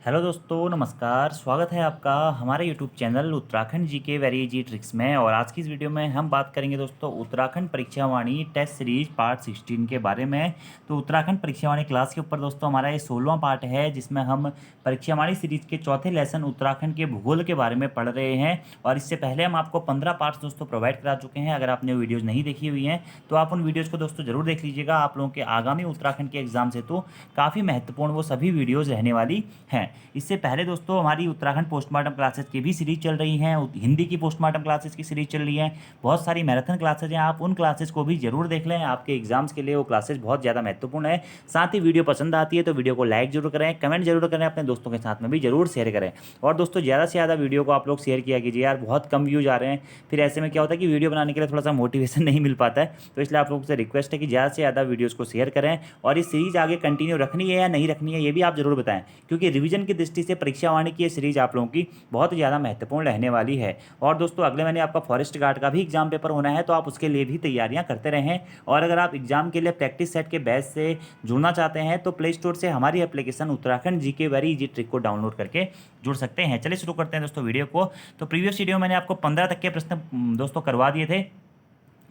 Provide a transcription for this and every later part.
Hello दोस्तों, नमस्कार। स्वागत है आपका हमारे यूट्यूब चैनल उत्तराखंड जी के वेरी इजी ट्रिक्स में। और आज की इस वीडियो में हम बात करेंगे दोस्तों उत्तराखंड परीक्षा वाणी टेस्ट सीरीज पार्ट 16 के बारे में। तो उत्तराखंड परीक्षा वाणी क्लास के ऊपर दोस्तों हमारा ये 16वां पार्ट है, जिसमें हम परीक्षा वाणी सीरीज के चौथे लेसन उत्तराखंड के भूगोल के बारे में पढ़ रहे हैं। और इससे पहले हम आपको 15 पार्ट्स दोस्तों प्रोवाइड करा चुके हैं। अगर आपने वीडियोज़ नहीं देखी हुई हैं तो आप उन वीडियोज़ को दोस्तों जरूर देख लीजिएगा। आप लोगों के आगामी उत्तराखंड के एग्जाम से तो काफ़ी महत्वपूर्ण वो सभी वीडियोज़ रहने वाली हैं। इससे पहले दोस्तों हमारी उत्तराखंड पोस्टमार्टम क्लासेस की भी सीरीज चल रही हैं, हिंदी की पोस्टमार्टम क्लासेस की सीरीज चल रही है, बहुत सारी मैराथन क्लासेज हैं। आप उन क्लासेस को भी जरूर देख लें, आपके एग्जाम्स के लिए वो क्लासेस बहुत ज़्यादा महत्वपूर्ण है। साथ ही वीडियो पसंद आती है तो वीडियो को लाइक जरूर करें, कमेंट जरूर करें, अपने दोस्तों के साथ में भी जरूर शेयर करें। और दोस्तों ज़्यादा से ज़्यादा वीडियो को आप लोग शेयर किया कीजिए यार, बहुत कम व्यूज आ रहे हैं। फिर ऐसे में क्या होता है कि वीडियो बनाने के लिए थोड़ा सा मोटिवेशन नहीं मिल पाता है। तो इसलिए आप लोगों से रिक्वेस्ट है कि ज़्यादा से ज़्यादा वीडियोज़ को शेयर करें। और ये सीरीज आगे कंटिन्यू रखनी है या नहीं रखनी है ये भी आप जरूर बताएं, क्योंकि रिवीजन की दृष्टि से परीक्षा वाणी की ये सीरीज आप लोगों की बहुत ज़्यादा महत्वपूर्ण रहने वाली है। और दोस्तों अगले महीने आपका फॉरेस्ट गार्ड का भी एग्जाम पेपर होना है, तो आप उसके लिए भी तैयारियां करते रहें। और अगर आप एग्जाम के लिए प्रैक्टिस सेट के बैच से जुड़ना चाहते हैं तो प्ले स्टोर से हमारी एप्लीकेशन उत्तराखंड जी के वेरी इजी ट्रिक को डाउनलोड करके जुड़ सकते हैं। चलिए शुरू करते हैं दोस्तों वीडियो को। तो प्रीवियस वीडियो मैंने आपको 15 तक के प्रश्न दोस्तों करवा दिए थे।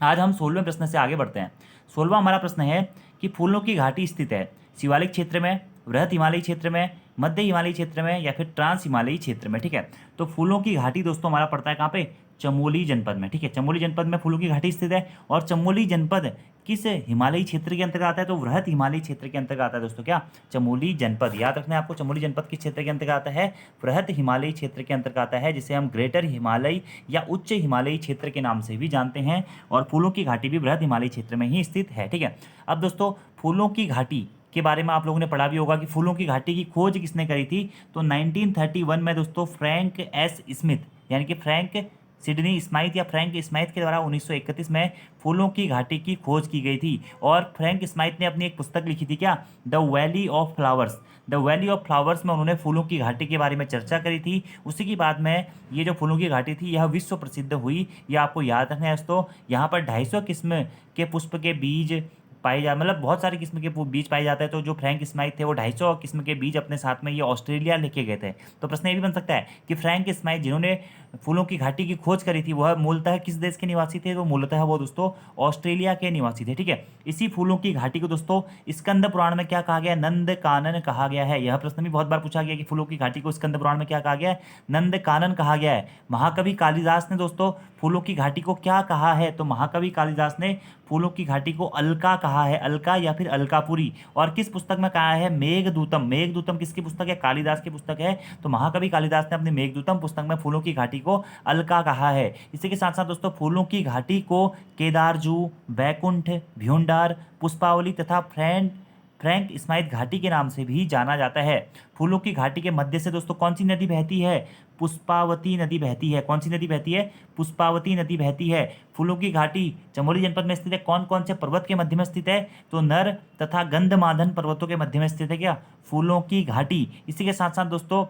आज हम 16वें प्रश्न से आगे बढ़ते हैं। 16वां हमारा प्रश्न है कि फूलों की घाटी स्थित है शिवालिक क्षेत्र में, वृहद हिमालयी क्षेत्र में, मध्य हिमालयी क्षेत्र में या फिर ट्रांस हिमालयी क्षेत्र में। ठीक है, तो फूलों की घाटी दोस्तों हमारा पड़ता है कहाँ पे? चमोली जनपद में। ठीक है, चमोली जनपद में फूलों की घाटी स्थित है। और चमोली जनपद किस हिमालयी क्षेत्र के अंतर्गत आता है? तो वृहद हिमालयी क्षेत्र के अंतर्गत आता है दोस्तों। क्या? चमोली जनपद। याद रखना है आपको, चमोली जनपद किस क्षेत्र के अंतर्गत आता है? वृहद हिमालयी क्षेत्र के अंतर्गत आता है, जिसे हम ग्रेटर हिमालय या उच्च हिमालयी क्षेत्र के नाम से भी जानते हैं। और फूलों की घाटी भी वृहद हिमालयी क्षेत्र में ही स्थित है। ठीक है, अब दोस्तों फूलों की घाटी के बारे में आप लोगों ने पढ़ा भी होगा कि फूलों की घाटी की खोज किसने करी थी। तो 1931 में दोस्तों फ्रैंक एस स्मिथ, यानी कि फ्रैंक सिडनी स्माइथ या फ्रैंक स्माइथ के द्वारा 1931 में फूलों की घाटी की खोज की गई थी। और फ्रैंक स्माइथ ने अपनी एक पुस्तक लिखी थी, क्या? The valley of flowers. The valley of flowers में उन्होंने फूलों की घाटी के बारे में चर्चा करी थी। उसी की बाद में ये जो फूलों की घाटी थी यह विश्व प्रसिद्ध हुई। यह आपको याद रखना है दोस्तों। यहाँ पर 250 किस्म के पुष्प के बीज पाए जा मतलब बहुत सारी किस्म के बीज पाए जाते हैं। तो जो फ्रैंक स्माइथ थे वो 250 किस्म के बीज अपने साथ में ये ऑस्ट्रेलिया लेके गए थे। तो प्रश्न ये भी बन सकता है कि फ्रैंक स्माइथ जिन्होंने फूलों की घाटी की खोज करी थी वह मूलतः किस देश के निवासी थे? तो मूलतः वो दोस्तों ऑस्ट्रेलिया के निवासी थे। ठीक है, इसी फूलों की घाटी को दोस्तों स्कंद पुराण में क्या कहा गया? नंद कानन कहा गया है। यह प्रश्न भी बहुत बार पूछा गया कि फूलों की घाटी को स्कंद पुराण में क्या कहा गया है? नंद कानन कहा गया है। महाकवि कालिदास ने दोस्तों फूलों की घाटी को क्या कहा है? तो महाकवि कालिदास ने फूलों की घाटी को अलका कहा है, अलका या फिर अलकापुरी। और किस पुस्तक में कहा है? मेघदूतम। मेघदूतम किसकी पुस्तक है? कालिदास की पुस्तक है। तो महाकवि कालिदास ने अपनी मेघदूतम पुस्तक में फूलों की घाटी को अलका कहा है। इसी के साथ साथ दोस्तों फूलों की घाटी को केदारजू, बैकुंठ, भ्यूंडार, पुष्पावली तथा फ्रैंक स्माइथ घाटी के नाम से भी जाना जाता है। फूलों की घाटी के मध्य से दोस्तों कौन सी नदी बहती है? पुष्पावती नदी बहती है। कौन सी नदी बहती है? पुष्पावती नदी बहती है। फूलों की घाटी चमोली जनपद में स्थित है। कौन कौन से पर्वत के मध्य में स्थित है? तो नर तथा गंधमादन पर्वतों के मध्य में स्थित है क्या? फूलों की घाटी। इसी के साथ साथ दोस्तों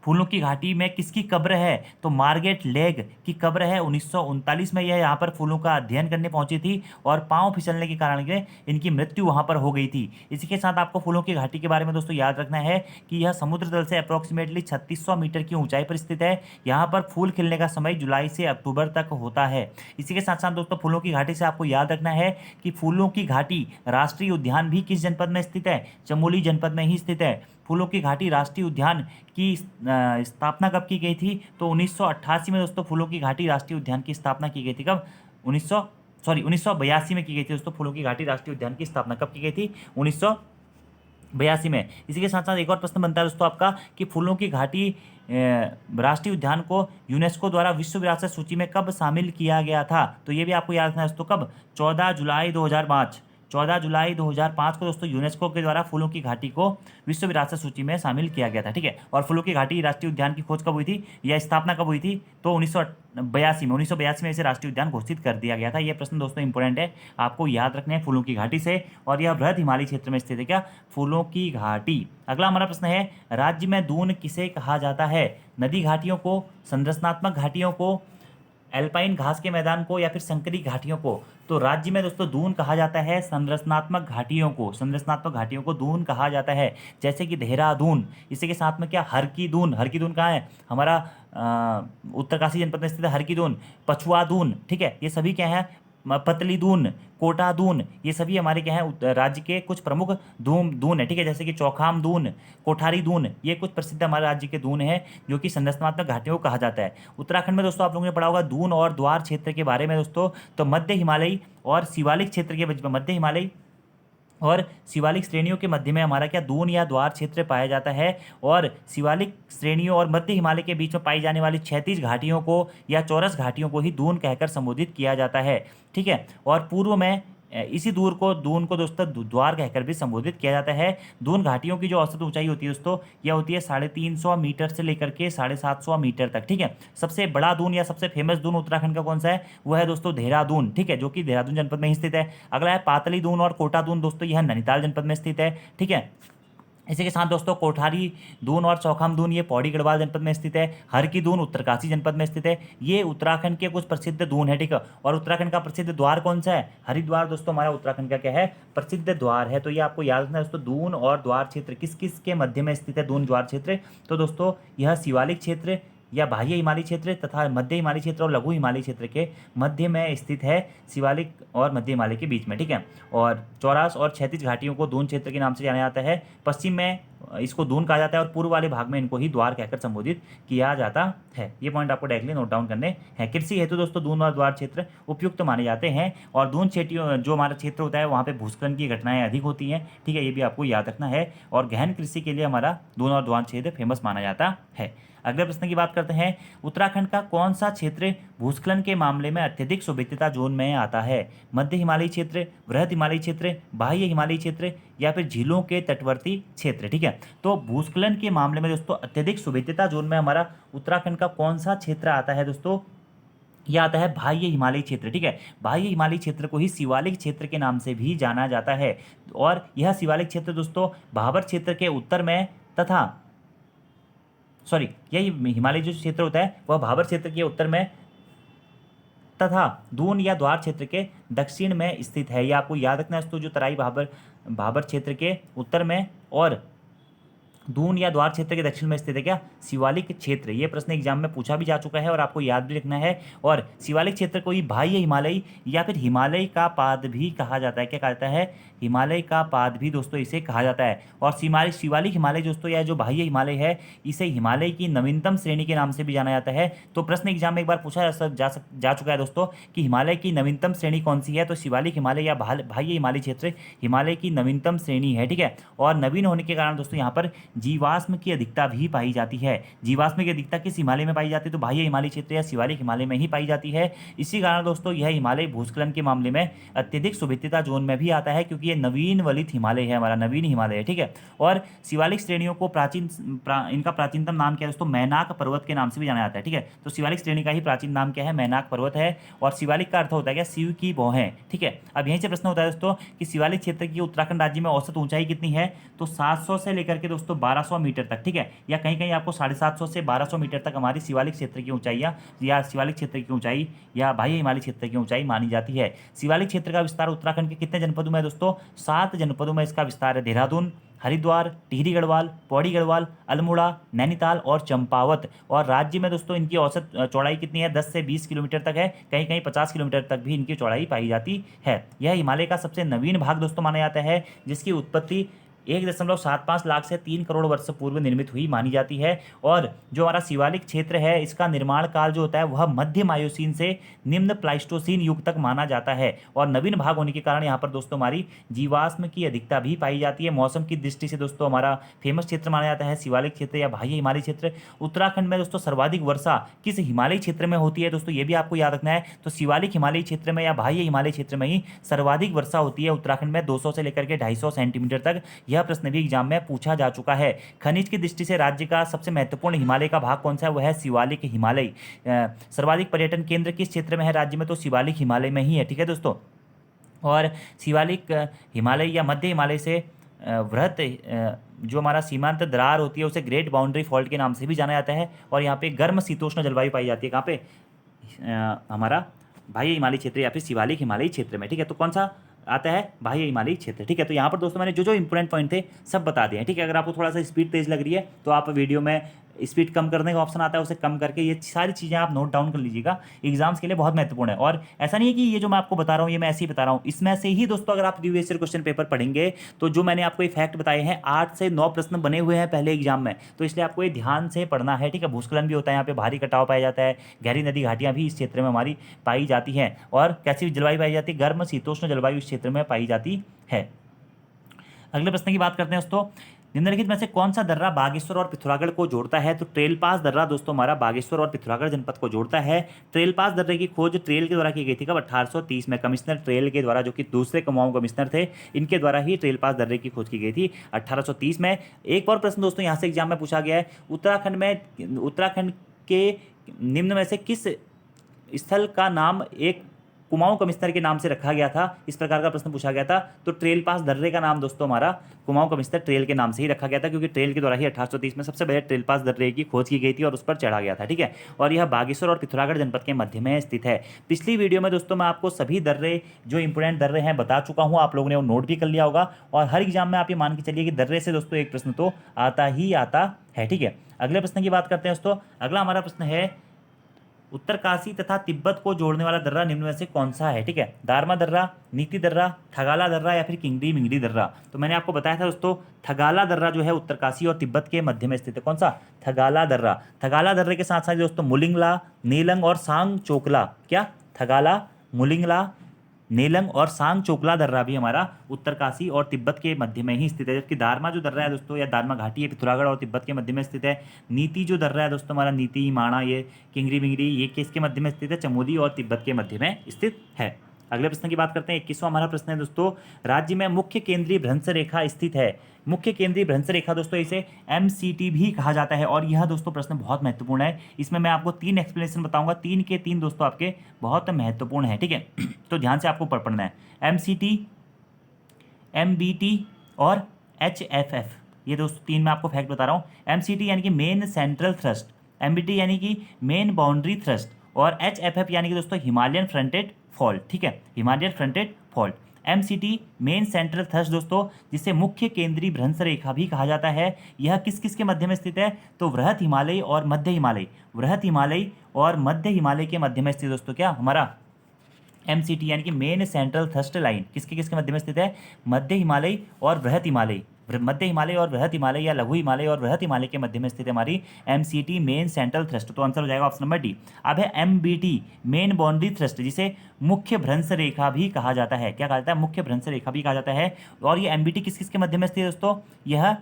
फूलों की घाटी में किसकी कब्र है? तो मार्गेट लेग की कब्र है। 1939 में यह यहाँ पर फूलों का अध्ययन करने पहुंची थी और पांव फिसलने के कारण के इनकी मृत्यु वहां पर हो गई थी। इसी के साथ आपको फूलों की घाटी के बारे में दोस्तों याद रखना है कि यह समुद्र तल से अप्रोक्सीमेटली 3600 मीटर की ऊंचाई पर स्थित है। यहाँ पर फूल खिलने का समय जुलाई से अक्टूबर तक होता है। इसी के साथ साथ दोस्तों फूलों की घाटी से आपको याद रखना है कि फूलों की घाटी राष्ट्रीय उद्यान भी किस जनपद में स्थित है? चमोली जनपद में ही स्थित है। फूलों की घाटी राष्ट्रीय उद्यान की स्थापना कब की गई थी? तो 1988 में दोस्तों फूलों की घाटी राष्ट्रीय उद्यान की स्थापना की गई थी। कब? 1982 में की गई थी दोस्तों। फूलों की घाटी राष्ट्रीय उद्यान की स्थापना कब की गई थी? 1982 में। इसी के साथ साथ एक और प्रश्न बनता है दोस्तों आपका कि फूलों की घाटी राष्ट्रीय उद्यान को यूनेस्को द्वारा विश्व विरासत सूची में कब शामिल किया गया था? तो ये भी आपको याद रखना है दोस्तों। कब? 14 जुलाई 2005। 14 जुलाई 2005 को दोस्तों यूनेस्को के द्वारा फूलों की घाटी को विश्व विरासत सूची में शामिल किया गया था। ठीक है, और फूलों की घाटी राष्ट्रीय उद्यान की खोज कब हुई थी या स्थापना कब हुई थी? तो 1982 में इसे राष्ट्रीय उद्यान घोषित कर दिया गया था। यह प्रश्न दोस्तों इंपॉर्टेंट है, आपको याद रखने हैं फूलों की घाटी से। और यह बृहद हिमालयी क्षेत्र में स्थित है। क्या? फूलों की घाटी। अगला हमारा प्रश्न है राज्य में दून किसे कहा जाता है? नदी घाटियों को, संरचनात्मक घाटियों को, एल्पाइन घास के मैदान को या फिर संकरी घाटियों को? तो राज्य में दोस्तों दून कहा जाता है संरचनात्मक घाटियों को, संरचनात्मक घाटियों को दून कहा जाता है। जैसे कि देहरादून, इसी के साथ में क्या हर की दून, हर की दून कहाँ है? हमारा उत्तरकाशी जनपद में स्थित है हर की दून, पछुआ दून, ठीक है, ये सभी क्या है? पतली दून, कोटा दून, ये सभी हमारे क्या है राज्य के कुछ प्रमुख दून दून है, ठीक है। जैसे कि चौखाम दून, कोठारी दून, ये कुछ प्रसिद्ध हमारे राज्य के दून है जो कि संरचनात्मक घाटियों को कहा जाता है। उत्तराखंड में दोस्तों आप लोगों ने पढ़ा होगा दून और द्वार क्षेत्र के बारे में दोस्तों। तो मध्य हिमालयी और शिवालिक क्षेत्र के बीच में, मध्य हिमालयी और शिवालिक श्रेणियों के मध्य में हमारा क्या दून या द्वार क्षेत्र पाया जाता है। और शिवालिक श्रेणियों और मध्य हिमालय के बीच में पाई जाने वाली क्षैतिज घाटियों को या चौरस घाटियों को ही दून कहकर संबोधित किया जाता है, ठीक है। और पूर्व में इसी दून को दोस्तों द्वार कहकर भी संबोधित किया जाता है। दून घाटियों की जो औसत ऊंचाई होती है दोस्तों, यह होती है 350 मीटर से लेकर के 750 मीटर तक, ठीक है। सबसे बड़ा दून या सबसे फेमस दून उत्तराखंड का कौन सा है? वह है दोस्तों देहरादून, ठीक है, जो कि देहरादून जनपद में ही स्थित है। अगला है पातली दून और कोटा दून दोस्तों, यह नैनीताल जनपद में स्थित है, ठीक है। इसी के साथ दोस्तों कोठारी दून और चौखाम दून ये पौड़ी गढ़वाल जनपद में स्थित है। हर की दून उत्तरकाशी जनपद में स्थित है। ये उत्तराखंड के कुछ प्रसिद्ध दून है, ठीक है। और उत्तराखंड का प्रसिद्ध द्वार कौन सा है? हरिद्वार दोस्तों हमारा उत्तराखंड का क्या है? प्रसिद्ध द्वार है। तो ये आपको याद रखना है दोस्तों, दून और द्वार क्षेत्र किस किस के मध्य में स्थित है? दून द्वार क्षेत्र, तो दोस्तों यह शिवालिक क्षेत्र या बाह्य हिमालय क्षेत्र तथा मध्य हिमालय क्षेत्र और लघु हिमालय क्षेत्र के मध्य में स्थित है, शिवालिक और मध्य हिमालय के बीच में, ठीक है। और चौरास और क्षैतिज घाटियों को दून क्षेत्र के नाम से जाना जाता है। पश्चिम में इसको दून कहा जाता है और पूर्व वाले भाग में इनको ही द्वार कहकर संबोधित किया जाता है। ये पॉइंट आपको डायरेक्टली नोट डाउन करने हैं। कृषि हेतु दोस्तों दून और द्वार क्षेत्र उपयुक्त माने जाते हैं। और दून क्षेत्रों जो हमारा क्षेत्र होता है वहाँ पे भूस्खलन की घटनाएं अधिक होती हैं, ठीक है, ये भी आपको याद रखना है। और गहन कृषि के लिए हमारा दून और द्वार क्षेत्र फेमस माना जाता है। अगले प्रश्न की बात करते हैं, उत्तराखंड का कौन सा क्षेत्र भूस्खलन के मामले में अत्यधिक सुविधता जोन में आता है? मध्य हिमालयी क्षेत्र, वृहद हिमालयी क्षेत्र, बाह्य हिमालयी क्षेत्र या फिर झीलों के तटवर्ती क्षेत्र, ठीक है। तो भूस्खलन के मामले में दोस्तों अत्यधिक सुविधता जोन में हमारा उत्तराखंड का कौन सा क्षेत्र आता है दोस्तों? यह आता है बाह्य हिमालयी क्षेत्र, ठीक है। बाह्य हिमालयी क्षेत्र को ही शिवालिक क्षेत्र के नाम से भी जाना जाता है। और यह शिवालिक क्षेत्र दोस्तों भाबर क्षेत्र के उत्तर में तथा यही हिमालय जो क्षेत्र होता है वह भाबर क्षेत्र के उत्तर में तथा दून या द्वार क्षेत्र के दक्षिण में स्थित है। यह आपको याद रखना है दोस्तों, जो तराई भाबर क्षेत्र के उत्तर में और दून या द्वार क्षेत्र के दक्षिण में स्थित है क्या? शिवालिक क्षेत्र। ये प्रश्न एग्जाम में पूछा भी जा चुका है और आपको याद भी रखना है। और शिवालिक क्षेत्र को ही बाह्य हिमालयी या फिर हिमालय का पाद भी कहा जाता है। क्या कहा जाता है? हिमालय का पाद भी दोस्तों इसे कहा जाता है। और शिवालिक हिमालय दोस्तों या जो बाह्य हिमालय है इसे हिमालय की नवीनतम श्रेणी के नाम से भी जाना जाता है। तो प्रश्न एग्जाम में एक बार पूछा जा चुका है दोस्तों कि हिमालय की नवीनतम श्रेणी कौन सी है? तो शिवालिक हिमालय या बाह्य हिमालय क्षेत्र हिमालय की नवीनतम श्रेणी है, ठीक है। और नवीन होने के कारण दोस्तों यहाँ पर जीवाश्म की अधिकता भी पाई जाती है। जीवाश्म की अधिकता किस हिमालय में पाई जाती है? तो बाह्य हिमालय क्षेत्र या शिवालिक हिमालय में ही पाई जाती है। इसी कारण दोस्तों यह हिमालय भूस्खलन के मामले में अत्यधिक सुविधता जोन में भी आता है, क्योंकि ये नवीन वलित हिमालय है, हमारा नवीन हिमालय है, ठीक है। और शिवालिक श्रेणियों को इनका प्राचीनतम नाम क्या है दोस्तों? मैनाक पर्वत के नाम से भी जाना जाता है, ठीक है। तो शिवालिक श्रेणी का ही प्राचीन नाम क्या है? मैनाक पर्वत है। और शिवालिक का अर्थ होता है क्या? शिव की भौहें, ठीक है। अब यहीं से प्रश्न होता है दोस्तों कि शिवालिक क्षेत्र की उत्तराखंड राज्य में औसत ऊंचाई कितनी है? तो 700 से लेकर के दोस्तों 1200 मीटर तक, ठीक है। या कहीं कहीं आपको 750 से 1200 मीटर तक हमारी शिवालिक क्षेत्र की ऊंचाई या शिवालिक क्षेत्र की ऊंचाई या बाह्य हिमालय क्षेत्र की ऊंचाई मानी जाती है। शिवालिक क्षेत्र का विस्तार उत्तराखंड के कितने जनपदों में दोस्तों? 7 जनपदों में इसका विस्तार है। देहरादून, हरिद्वार, टिहरी गढ़वाल, पौड़ी गढ़वाल, अल्मोड़ा, नैनीताल और चंपावत। और राज्य में दोस्तों इनकी औसत चौड़ाई कितनी है? 10 से 20 किलोमीटर तक है। कहीं कहीं 50 किलोमीटर तक भी इनकी चौड़ाई पाई जाती है। यह हिमालय का सबसे नवीन भाग दोस्तों माना जाता है, जिसकी उत्पत्ति 1.75 लाख से 3 करोड़ वर्ष पूर्व निर्मित हुई मानी जाती है। और जो हमारा शिवालिक क्षेत्र है इसका निर्माण काल जो होता है वह मध्य मायोसीन से निम्न प्लाइस्टोसीन युग तक माना जाता है। और नवीन भाग होने के कारण यहाँ पर दोस्तों हमारी जीवाश्म की अधिकता भी पाई जाती है। मौसम की दृष्टि से दोस्तों हमारा फेमस क्षेत्र माना जाता है शिवालिक क्षेत्र या बाह्य हिमालय क्षेत्र। उत्तराखंड में दोस्तों सर्वाधिक वर्षा किस हिमालय क्षेत्र में होती है दोस्तों? ये भी आपको याद रखना है। तो शिवालिक हिमालय क्षेत्र में या बाह्य हिमालय क्षेत्र में ही सर्वाधिक वर्षा होती है उत्तराखंड में, 200 से लेकर के 250 सेंटीमीटर तक। यह प्रश्न भी एग्जाम में पूछा जा चुका है। खनिज की दृष्टि से राज्य का सबसे महत्वपूर्ण हिमालय का भाग कौन सा है? वह है शिवालिक हिमालय। सर्वाधिक पर्यटन केंद्र किस क्षेत्र में है राज्य में? तो शिवालिक हिमालय में ही है, ठीक है दोस्तों। और शिवालिक हिमालय या मध्य हिमालय से वृहत जो हमारा सीमांत दरार होती है उसे ग्रेट बाउंड्री फॉल्ट के नाम से भी जाना जाता है। और यहाँ पे गर्म शीतोष्ण जलवायु पाई जाती है। कहाँ पे? हमारा बाह्य हिमालयी क्षेत्र या फिर शिवालिक हिमालयी क्षेत्र में, ठीक है। तो कौन सा आता है? बाह्य हिमालयी क्षेत्र, ठीक है। तो यहाँ पर दोस्तों मैंने जो जो इंपॉर्टेंट पॉइंट थे सब बता दिए हैं, ठीक है। अगर आपको थोड़ा सा स्पीड तेज लग रही है तो आप वीडियो में स्पीड कम करने का ऑप्शन आता है, उसे कम करके ये सारी चीज़ें आप नोट डाउन कर लीजिएगा, एग्जाम्स के लिए बहुत महत्वपूर्ण है। और ऐसा नहीं है कि ये जो मैं आपको बता रहा हूँ ये मैं ऐसे ही बता रहा हूँ, इसमें से ही दोस्तों अगर आप प्रीवियस ईयर क्वेश्चन पेपर पढ़ेंगे तो जो मैंने आपको ये फैक्ट बताए हैं 8 से 9 प्रश्न बने हुए हैं पहले एग्जाम में, तो इसलिए आपको ये ध्यान से पढ़ना है, ठीक है। भूस्खलन भी होता है यहाँ पे, भारी कटाव पाया जाता है, गहरी नदी घाटियाँ भी इस क्षेत्र में हमारी पाई जाती हैं, और कैसी जलवायु पाई जाती है? गर्म शीतोष्ण जलवायु इस क्षेत्र में पाई जाती है। अगले प्रश्न की बात करते हैं दोस्तों, निम्नलिखित में से कौन सा दर्रा बागेश्वर और पिथौरागढ़ को जोड़ता है? तो ट्रेल पास दर्रा दोस्तों हमारा बागेश्वर और पिथौरागढ़ जनपद को जोड़ता है। ट्रेल पास दर्रे की खोज ट्रेल के द्वारा की गई थी कब? 1830 में, कमिश्नर ट्रेल के द्वारा, जो कि दूसरे कुमाऊं कमिश्नर थे, इनके द्वारा ही ट्रेल पास दर्रे की खोज की गई थी 1830 में। एक और प्रश्न दोस्तों यहाँ से एग्जाम में पूछा गया है, उत्तराखंड के निम्न में से किस स्थल का नाम एक कुमाऊं कमिश्नर के नाम से रखा गया था? इस प्रकार का प्रश्न पूछा गया था। तो ट्रेल पास दर्रे का नाम दोस्तों हमारा कुमाऊं कमिश्नर ट्रेल के नाम से ही रखा गया था, क्योंकि ट्रेल के द्वारा ही 1830 में सबसे पहले ट्रेल पास दर्रे की खोज की गई थी और उस पर चढ़ा गया था, ठीक है। और यह बागेश्वर और पिथौरागढ़ जनपद के मध्य में स्थित है। पिछली वीडियो में दोस्तों मैं आपको सभी दर्रे, जो इंपोर्टेंट दर्रे हैं, बता चुका हूँ, आप लोगों ने वो नोट भी कर लिया होगा। और हर एग्जाम में आप ये मान के चलिए कि दर्रे से दोस्तों एक प्रश्न तो आता ही आता है, ठीक है। अगले प्रश्न की बात करते हैं दोस्तों। अगला हमारा प्रश्न है, उत्तरकाशी तथा तिब्बत को जोड़ने वाला दर्रा निम्न में से कौन सा है? ठीक है, दारमा दर्रा, नीति दर्रा, थगाला दर्रा या फिर किंगडी मिंगडी दर्रा। तो मैंने आपको बताया था दोस्तों, थगाला दर्रा जो है उत्तरकाशी और तिब्बत के मध्य में स्थित है। कौन सा? थगाला दर्रा। थगाला दर्रे के साथ साथ दोस्तों मुलिंगला, नेलंग और सांग चोकला, क्या? थगाला, मुलिंगला, नेलंग और सांग चोकला दर्रा भी हमारा उत्तरकाशी और तिब्बत के मध्य में ही स्थित है। जबकि दारमा जो दर्रा है दोस्तों, या दारमा घाटी है, पिथौरागढ़ और तिब्बत के मध्य में स्थित है। नीति जो दर्रा है दोस्तों हमारा, नीति, माणा, ये किंगरी मिंगरी, ये किसके मध्य में स्थित है? चमोली और तिब्बत के मध्य में स्थित है। अगले प्रश्न की बात करते हैं। 21वां हमारा प्रश्न है दोस्तों, राज्य में मुख्य केंद्रीय भ्रंश रेखा स्थित है। मुख्य केंद्रीय भ्रंश रेखा दोस्तों इसे MCT भी कहा जाता है। और यह दोस्तों प्रश्न बहुत महत्वपूर्ण है। इसमें मैं आपको 3 एक्सप्लेनेशन बताऊंगा, 3 के 3 दोस्तों आपके बहुत महत्वपूर्ण है, ठीक है। तो ध्यान से आपको पढ़ना है। MCT, MBT और HFF, ये दोस्तों 3 मैं आपको फैक्ट बता रहा हूँ। MCT यानी कि मेन सेंट्रल थ्रस्ट, MBT यानी कि मेन बाउंड्री थ्रस्ट, और HFF यानी कि दोस्तों हिमालयन फ्रंटेड फॉल्ट, ठीक है, Himalayan fronted fault. MCT main central thrust दोस्तों, जिसे मुख्य केंद्रीय भ्रंश रेखा भी कहा जाता है, यह किस किस के मध्य में स्थित है? तो वृहत हिमालय और मध्य हिमालय, वृहत हिमालय और मध्य हिमालय के मध्य में स्थित दोस्तों क्या हमारा MCT यानी कि मेन सेंट्रल थ्रस्ट लाइन किसके किसके मध्य में स्थित है? मध्य हिमालय और वृहत हिमालय, मध्य हिमालय और वृहत हिमालय या लघु हिमालय और वृहत हिमालय के मध्य में स्थित है हमारी MCT मेन सेंट्रल थ्रस्ट। तो आंसर हो जाएगा ऑप्शन नंबर डी। अब है MBT मेन बाउंड्री थ्रस्ट, जिसे मुख्य भ्रंश रेखा भी कहा जाता है। क्या कहा जाता है? मुख्य भ्रंश रेखा भी कहा जाता है। और ये MBT किस किस के मध्य में स्थित है दोस्तों? यह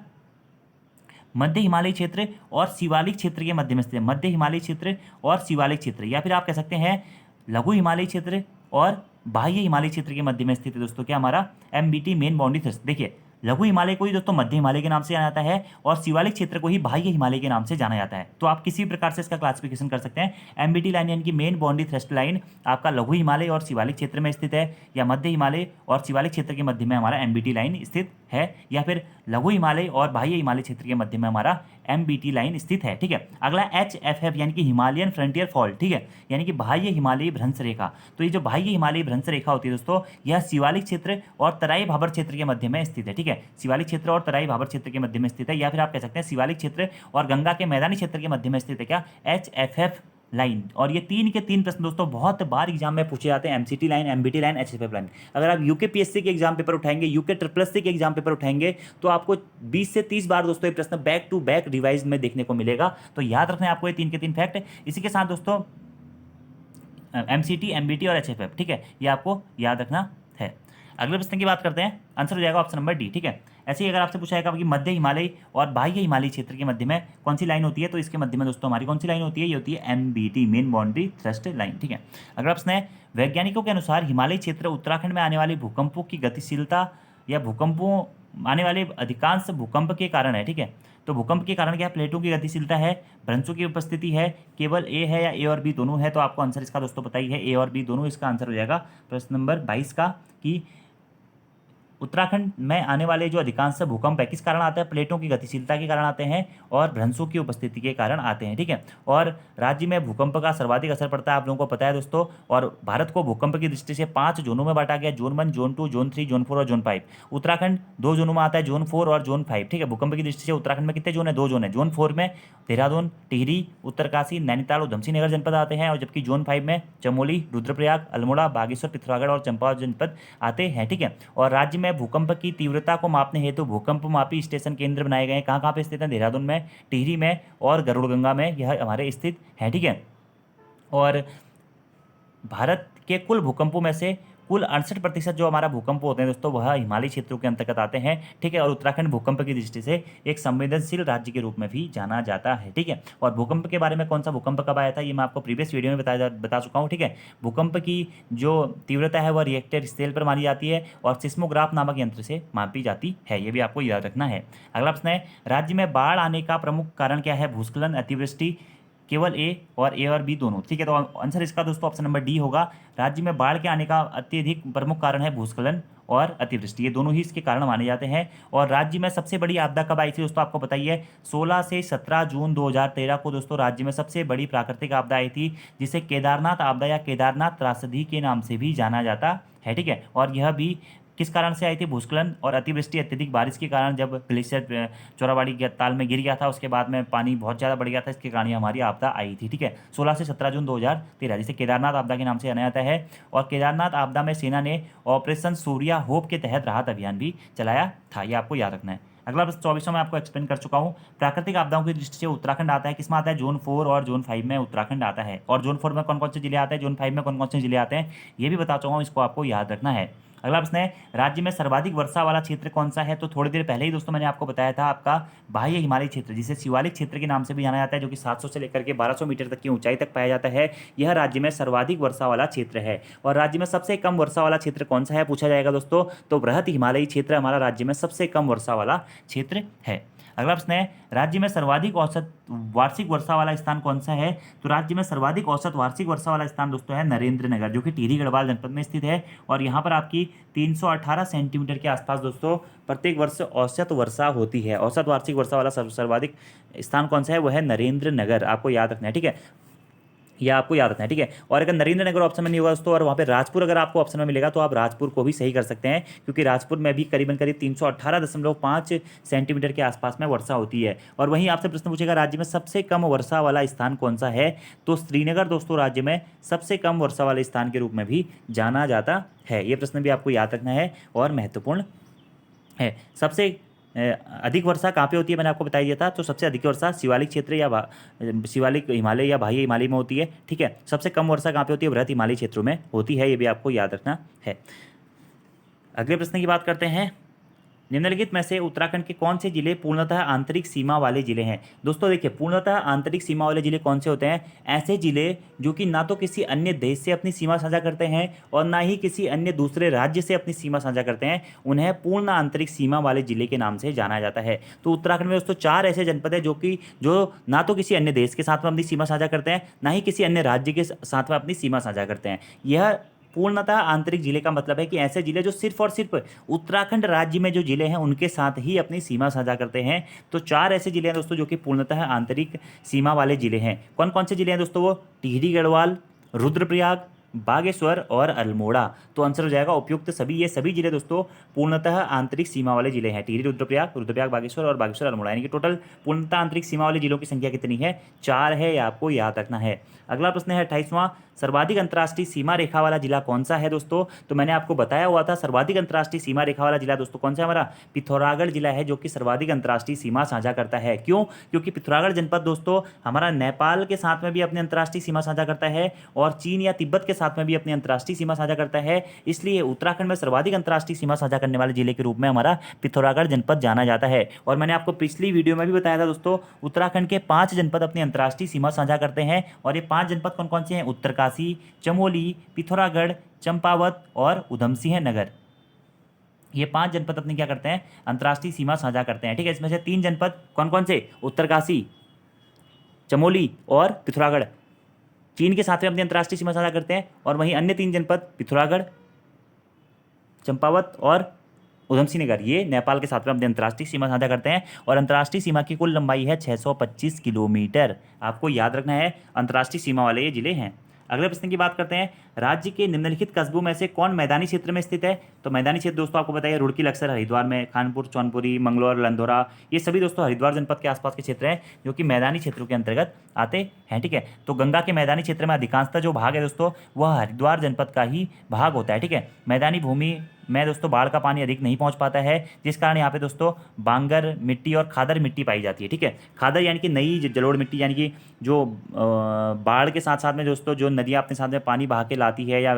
मध्य हिमालय क्षेत्र और शिवालिक क्षेत्र के मध्य में स्थित है। मध्य हिमालय क्षेत्र और शिवालिक क्षेत्र, या फिर आप कह सकते हैं लघु हिमालय क्षेत्र और बाह्य हिमालय क्षेत्र के मध्य में स्थित है दोस्तों क्या हमारा MBT मेन बाउंड्री थ्रस्ट। देखिए, लघु हिमालय को ही दोस्तों मध्य हिमालय के नाम से जाना जाता है और शिवालिक क्षेत्र को ही बाह्य हिमालय के नाम से जाना जाता है। तो आप किसी भी प्रकार से इसका क्लासिफिकेशन कर सकते हैं। MBT लाइन यानी कि मेन बाउंड्री थ्रस्ट लाइन आपका लघु हिमालय और शिवालिक क्षेत्र में स्थित है, या मध्य हिमालय और शिवालिक क्षेत्र के मध्य में हमारा MBT लाइन स्थित है, या फिर लघु हिमालय और बाह्य हिमालय क्षेत्र के मध्य में हमारा MBT लाइन स्थित है, ठीक है। अगला HFF यानी कि हिमालयन फ्रंटियर फॉल्ट, ठीक है, यानी कि बाह्य हिमालयी भ्रंश रेखा। तो ये जो बाह्य हिमालयी भ्रंश रेखा होती है दोस्तों, यह शिवालिक क्षेत्र और तराई भाबर क्षेत्र के मध्य में स्थित है, ठीक है। शिवालिक क्षेत्र और तराई भाबर क्षेत्र के मध्य में स्थित है, या फिर आप कह सकते हैं शिवालिक क्षेत्र और गंगा के मैदानी क्षेत्र के मध्य में स्थित है क्या? HFF line. और ये 3 के 3 प्रश्न दोस्तों बहुत बार एग्जाम में पूछे जाते हैं। MCT line, MBT line, HFF line. अगर आप UKPSC के एग्जाम पेपर उठाएंगे, UKSSC के एग्जाम पेपर उठाएंगे, तो आपको 20 से 30 बार दोस्तों ये प्रश्न बैक टू बैक रिवाइज में देखने को मिलेगा। तो याद रखना है आपको ये 3 के 3 फैक्ट। इसी के साथ दोस्तों MCT, MBT और HFF, ठीक है, ये आपको याद रखना है। अगले प्रश्न की बात करते हैं। आंसर हो जाएगा ऑप्शन नंबर डी, ठीक है। ऐसे ही अगर आपसे पूछा जाएगा कि मध्य हिमालय और बाह्य हिमालय क्षेत्र के मध्य में कौन सी लाइन होती है, तो इसके मध्य में दोस्तों हमारी कौन सी लाइन होती है? ये होती है MBT main boundary thrust line, ठीक है। अगला प्रश्न है, वैज्ञानिकों के अनुसार हिमालय क्षेत्र उत्तराखंड में आने वाली भूकंपों की गतिशीलता या भूकंपों आने वाले अधिकांश भूकंप के कारण है, ठीक है। तो भूकंप के कारण क्या? प्लेटों की गतिशीलता है, भ्रंशों की उपस्थिति है, केवल ए है या ए और बी दोनों है? तो आपको आंसर इसका दोस्तों पता ही है, ए और बी दोनों इसका आंसर हो जाएगा प्रश्न नंबर 22 का, कि उत्तराखंड में आने वाले जो अधिकांश भूकंप है किस कारण आते हैं? प्लेटों की गतिशीलता के कारण आते हैं और भ्रंशों की उपस्थिति के कारण आते हैं, ठीक है। और राज्य में भूकंप का सर्वाधिक असर पड़ता है, आप लोगों को पता है दोस्तों। और भारत को भूकंप की दृष्टि से 5 जोनों में बांटा गया, जोन 1, जोन 2, जोन 3, जोन 4 और जोन 5। उत्तराखंड 2 जोनों में आता है, जोन 4 और जोन 5, ठीक है। भूकंप की दृष्टि से उत्तराखंड में कितने जोन है? 2 जोन है। जोन 4 में देहरादून, टिहरी, उत्तरकाशी, नैनीताल, उधमसिंह नगर जनपद आते हैं, और जबकि जोन 5 में चमोली, रुद्रप्रयाग, अल्मोड़ा, बागेश्वर, पिथौरागढ़ और चंपावत जनपद आते हैं, ठीक है। और राज्य में भूकंप की तीव्रता को मापने हेतु भूकंप मापी स्टेशन केंद्र बनाए गए हैं। कहाँ कहाँ पे स्थित हैं? देहरादून में, टिहरी में और गरुड़गंगा में यह हमारे स्थित हैं, ठीक है। और भारत के कुल भूकंपों में से कुल 68% जो हमारा भूकंप होते हैं दोस्तों वह हिमालयी क्षेत्रों के अंतर्गत आते हैं, ठीक है। और उत्तराखंड भूकंप की दृष्टि से एक संवेदनशील राज्य के रूप में भी जाना जाता है, ठीक है। और भूकंप के बारे में कौन सा भूकंप कब आया था ये मैं आपको प्रीवियस वीडियो में बता चुका हूँ, ठीक है। भूकंप की जो तीव्रता है वह रिएक्टर स्केल पर मानी जाती है और सिस्मोग्राफ नामक यंत्र से मापी जाती है, ये भी आपको याद रखना है। अगला प्रश्न है, राज्य में बाढ़ आने का प्रमुख कारण क्या है? भूस्खलन, अतिवृष्टि, केवल ए और बी दोनों, ठीक है। तो आंसर इसका दोस्तों ऑप्शन नंबर डी होगा। राज्य में बाढ़ के आने का अत्यधिक प्रमुख कारण है भूस्खलन और अतिवृष्टि, ये दोनों ही इसके कारण माने जाते हैं। और राज्य में सबसे बड़ी आपदा कब आई थी दोस्तों? आपको पता ही है, 16 से 17 जून 2013 को दोस्तों राज्य में सबसे बड़ी प्राकृतिक आपदा आई थी, जिसे केदारनाथ आपदा या केदारनाथ त्रासदी के नाम से भी जाना जाता है, ठीक है। और यह भी किस कारण से आई थी? भूस्खलन और अतिवृष्टि, अत्यधिक बारिश के कारण, जब ग्लेशियर चोराबाड़ी के ताल में गिर गया था, उसके बाद में पानी बहुत ज़्यादा बढ़ गया था, इसके कारण ये हमारी आपदा आई थी, ठीक है। 16 से 17 जून 2013, जिसे केदारनाथ आपदा के नाम से जाना जाता है। और केदारनाथ आपदा में सेना ने ऑपरेशन सूर्या होप के तहत राहत अभियान भी चलाया था, ये आपको याद रखना है। अगला प्रश्न 24वां मैं आपको एक्सप्लेन कर चुका हूँ। प्राकृतिक आपदाओं की दृष्टि से उत्तराखंड आता है, किसमें आता है? जोन 4 और जोन 5 में उत्तराखंड आता है। और जोन 4 में कौन कौन से जिले आते हैं, जोन 5 में कौन कौन से जिले आते हैं, ये भी बता चुका हूँ, इसको आपको याद रखना है। अगला प्रश्न है, राज्य में सर्वाधिक वर्षा वाला क्षेत्र कौन सा है? तो थोड़ी देर पहले ही दोस्तों मैंने आपको बताया था, आपका बाह्य हिमालय क्षेत्र, जिसे शिवालिक क्षेत्र के नाम से भी जाना जाता है, जो कि 700 से लेकर के 1200 मीटर तक की ऊंचाई तक पाया जाता है। यह राज्य में सर्वाधिक वर्षा वाला क्षेत्र है। और राज्य में सबसे कम वर्षा वाला क्षेत्र कौन सा है पूछा जाएगा दोस्तों, तो बृहत हिमालयी क्षेत्र हमारा राज्य में सबसे कम वर्षा वाला क्षेत्र है। अगला प्रश्न है, राज्य में सर्वाधिक औसत वार्षिक वर्षा वाला स्थान कौन सा है? तो राज्य में सर्वाधिक औसत वार्षिक वर्षा वाला स्थान दोस्तों है नरेंद्र नगर, जो कि टिहरी गढ़वाल जनपद में स्थित है। और यहाँ पर आपकी 318 सेंटीमीटर के आसपास दोस्तों प्रत्येक वर्ष औसत वर्षा होती है। औसत वार्षिक वर्षा वाला सर्वाधिक स्थान कौन सा है? वह है नरेंद्र नगर, आपको याद रखना है, ठीक है। यह आपको याद रखना है, ठीक है। और अगर नरेंद्र नगर ऑप्शन में नहीं होगा दोस्तों और वहाँ पे राजपुर अगर आपको ऑप्शन में मिलेगा तो आप राजपुर को भी सही कर सकते हैं, क्योंकि राजपुर में भी करीबन करीब 318.5 सेंटीमीटर के आसपास में वर्षा होती है। और वहीं आपसे प्रश्न पूछेगा, राज्य में सबसे कम वर्षा वाला स्थान कौन सा है? तो श्रीनगर दोस्तों राज्य में सबसे कम वर्षा वाले स्थान के रूप में भी जाना जाता है। ये प्रश्न भी आपको याद रखना है और महत्वपूर्ण है। सबसे अधिक वर्षा कहाँ पे होती है? मैंने आपको बता दिया था। तो सबसे अधिक वर्षा शिवालिक क्षेत्र या शिवालिक हिमालय या बाह्य हिमालय में होती है, ठीक है। सबसे कम वर्षा कहाँ पे होती है? बृहत हिमालयी क्षेत्रों में होती है, ये भी आपको याद रखना है। अगले प्रश्न की बात करते हैं, निम्नलिखित में से उत्तराखंड के कौन से जिले पूर्णतः आंतरिक सीमा वाले जिले हैं? दोस्तों देखिए, पूर्णतः आंतरिक सीमा वाले जिले कौन से होते हैं? ऐसे जिले जो कि ना तो किसी अन्य देश से अपनी सीमा साझा करते हैं और ना ही किसी अन्य दूसरे राज्य से अपनी सीमा साझा करते हैं, उन्हें पूर्ण आंतरिक सीमा वाले जिले के नाम से जाना जाता है। तो उत्तराखंड में दोस्तों 4 ऐसे जनपद हैं जो ना तो किसी अन्य देश के साथ में अपनी सीमा साझा करते हैं, ना ही किसी अन्य राज्य के साथ में अपनी सीमा साझा करते हैं। यह पूर्णतः आंतरिक जिले का मतलब है कि ऐसे जिले जो सिर्फ और सिर्फ उत्तराखंड राज्य में जो जिले हैं उनके साथ ही अपनी सीमा साझा करते हैं। तो 4 ऐसे जिले हैं दोस्तों जो कि पूर्णतः आंतरिक सीमा वाले जिले हैं। कौन कौन से जिले हैं दोस्तों? वो टिहरी गढ़वाल, रुद्रप्रयाग, बागेश्वर और अल्मोड़ा। तो आंसर हो जाएगा उपयुक्त सभी। ये सभी जिले दोस्तों पूर्णतः आंतरिक सीमा वाले जिले हैं। टिहरी, रुद्रप्रयाग, बागेश्वर और बागेश्वर अल्मोड़ा, यानी कि टोटल पूर्णतः आंतरिक सीमा वाले जिलों की संख्या कितनी है? 4 है, ये आपको याद रखना है। अगला प्रश्न है 28वां, सर्वाधिक अंतर्राष्ट्रीय सीमा रेखा वाला जिला कौन सा है दोस्तों? तो मैंने आपको बताया हुआ था सर्वाधिक अंतर्राष्ट्रीय सीमा रेखा वाला जिला दोस्तों कौन सा है? हमारा पिथौरागढ़ जिला है, जो कि सर्वाधिक अंतर्राष्ट्रीय सीमा साझा करता है। क्यों? क्योंकि पिथौरागढ़ जनपद दोस्तों हमारा नेपाल के साथ में भी अपनी अंतर्राष्ट्रीय सीमा साझा करता है और चीन या तिब्बत के साथ में भी अपनी अंतर्राष्ट्रीय सीमा साझा करता है। इसलिए उत्तराखंड में सर्वाधिक अंतर्राष्ट्रीय सीमा साझा करने वाले जिले के रूप में हमारा पिथौरागढ़ जनपद जाना जाता है। और मैंने आपको पिछली वीडियो में भी बताया था दोस्तों, उत्तराखंड के 5 जनपद अपनी अंतर्राष्ट्रीय सीमा साझा करते हैं। और ये 5 जनपद कौन कौन से हैं? उत्तरकाशी, चमोली, पिथौरागढ़, चंपावत और उधमसिंह नगर। ये 5 जनपद अपनी क्या करते हैं? अंतर्राष्ट्रीय सीमा साझा करते हैं, ठीक है। इसमें से 3 जनपद कौन कौन से? उत्तरकाशी, चमोली और पिथौरागढ़ चीन के साथ में अपनी अंतर्राष्ट्रीय सीमा साझा करते हैं। और वहीं अन्य 3 जनपद पिथौरागढ़, चंपावत और उधम सिंह नगर ये नेपाल के साथ में अपनी अंतर्राष्ट्रीय सीमा साझा करते हैं और अंतर्राष्ट्रीय सीमा की कुल लंबाई है 625 किलोमीटर। आपको याद रखना है, अंतर्राष्ट्रीय सीमा वाले ये जिले हैं। अगले प्रश्न की बात करते हैं, राज्य के निम्नलिखित कस्बों में से कौन मैदानी क्षेत्र में स्थित है? तो मैदानी क्षेत्र दोस्तों आपको बताइए, रुड़की, लक्सर, हरिद्वार में, खानपुर, चौनपुरी, मंगलौर, लंधौरा, ये सभी दोस्तों हरिद्वार जनपद के आसपास के क्षेत्र हैं जो कि मैदानी क्षेत्रों के अंतर्गत आते हैं। ठीक है, तो गंगा के मैदानी क्षेत्र में अधिकांशतः जो भाग है दोस्तों वह हरिद्वार जनपद का ही भाग होता है। ठीक है, मैदानी भूमि में दोस्तों बाढ़ का पानी अधिक नहीं पहुंच पाता है, जिस कारण यहाँ पे दोस्तों बांगर मिट्टी और खादर मिट्टी पाई जाती है। ठीक है, खादर यानी कि नई जलोढ़ मिट्टी, यानी कि जो बाढ़ के साथ साथ में दोस्तों जो नदियाँ अपने साथ में पानी बहा के लाती है या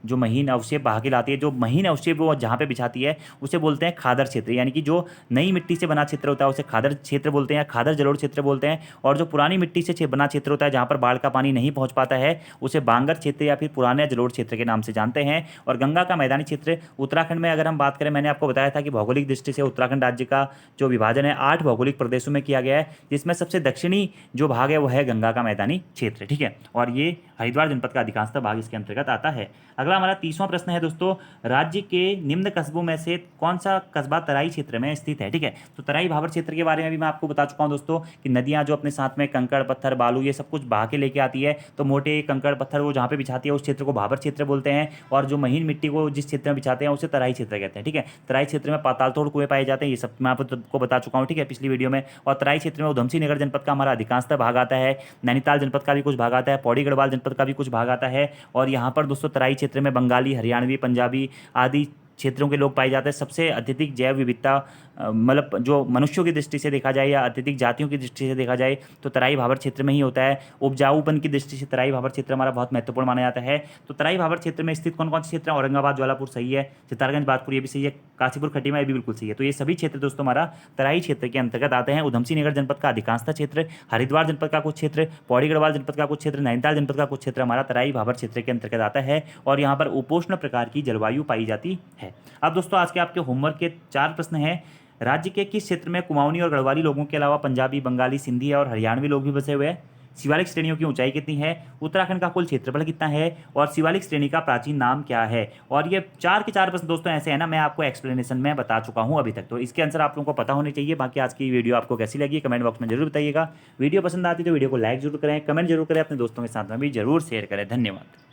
जो महीन अवशेप बहा के लाती है, जो महीन अवशेप वो जहाँ पे बिछाती है उसे बोलते हैं खादर क्षेत्र। यानी कि जो नई मिट्टी से बना क्षेत्र होता है उसे खादर क्षेत्र बोलते हैं, खादर जलोढ़ क्षेत्र बोलते हैं। और जो पुरानी मिट्टी से बना क्षेत्र होता है जहाँ पर बाढ़ का पानी नहीं पहुँच पाता है उसे बांगर क्षेत्र या फिर पुराने जलोढ़ क्षेत्र के नाम से जानते हैं। और गंगा का मैदानी क्षेत्र उत्तराखंड में अगर हम बात करें, मैंने आपको बताया था कि भौगोलिक दृष्टि से उत्तराखंड राज्य का जो विभाजन है 8 भौगोलिक प्रदेशों में किया गया है, जिसमें सबसे दक्षिणी जो भाग है वो है गंगा का मैदानी क्षेत्र। ठीक है, और ये हरिद्वार जनपद का अधिकांशतः भाग इसके अंतर्गत आता है। अगला हमारा 30वां प्रश्न है दोस्तों, राज्य के निम्न कस्बों में से कौन सा कस्बा तराई क्षेत्र में स्थित है? ठीक है, तो तराई भाबर क्षेत्र के बारे में भी मैं आपको बता चुका हूं दोस्तों कि नदियां जो अपने साथ में कंकड़ पत्थर बालू ये सब कुछ बहा के लेके आती है, तो मोटे कंकड़ पत्थर वो जहाँ पे बिछाती है उस क्षेत्र को भाबर क्षेत्र बोलते हैं, और जो महीन मिट्टी को जिस क्षेत्र में बिछाते हैं उसे तराई क्षेत्र कहते हैं। ठीक है, तराई क्षेत्र में पाताल तोड़ कुएं पाए जाते हैं, ये सब मैं आपको बता चुका हूँ। ठीक है, पिछली वीडियो में। और तराई क्षेत्र में उधम सिंह नगर जनपद का हमारा अधिकांशतः भाग आता है, नैनीताल जनपद का भी कुछ भाग आता है, पौड़ी गढ़वाल जनपद का भी कुछ भाग आता है। और यहाँ पर दोस्तों तराई क्षेत्र में बंगाली, हरियाणवी, पंजाबी आदि क्षेत्रों के लोग पाए जाते हैं। सबसे अत्यधिक जैव विविधता मतलब जो मनुष्यों की दृष्टि से देखा जाए या अत्यधिक जातियों की दृष्टि से देखा जाए तो तराई भाबर क्षेत्र में ही होता है। उपजाऊपन की दृष्टि से तराई भाबर क्षेत्र हमारा बहुत महत्वपूर्ण माना जाता है। तो तराई भाबर क्षेत्र में स्थित कौन कौन से क्षेत्र हैं? औरंगाबाद, ज्वालापुर सही है, सितारगंज, बादपुर ये भी सही है, काशीपुर, खटीमा ये भी बिल्कुल सही है। तो ये सभी क्षेत्र दोस्तों हमारा तराई क्षेत्र के अंतर्गत आते हैं। उधम सिंह नगर जनपद का अधिकांशतः क्षेत्र, हरिद्वार जनपद का कुछ क्षेत्र, पौड़ी गढ़वाल जनपद का कुछ क्षेत्र, नैनीताल जनपद का कुछ क्षेत्र हमारा तराई भाबर क्षेत्र के अंतर्गत आता है। और यहाँ पर उपोष्ण प्रकार की जलवायु पाई जाती है। अब दोस्तों आज के आपके होमवर्क के 4 प्रश्न हैं। राज्य के किस क्षेत्र में कुमाऊनी और गढ़वाली लोगों के अलावा पंजाबी, बंगाली, सिंधी और हरियाणवी लोग भी बसे हुए हैं? शिवालिक श्रेणियों की ऊंचाई कितनी है? उत्तराखंड का कुल क्षेत्रफल कितना है? और शिवालिक श्रेणी का प्राचीन नाम क्या है? और ये 4 के 4 प्रश्न दोस्तों ऐसे हैं ना, मैं आपको एक्सप्लेनेशन में बता चुका हूं अभी तक, तो इसके आंसर आप लोगों को पता होने चाहिए। बाकी आज की वीडियो आपको कैसी लगी कमेंट बॉक्स में जरूर बताइएगा। वीडियो पसंद आती तो वीडियो को लाइक जरूर करें, कमेंट जरूर करें, अपने दोस्तों के साथ में भी जरूर शेयर करें। धन्यवाद।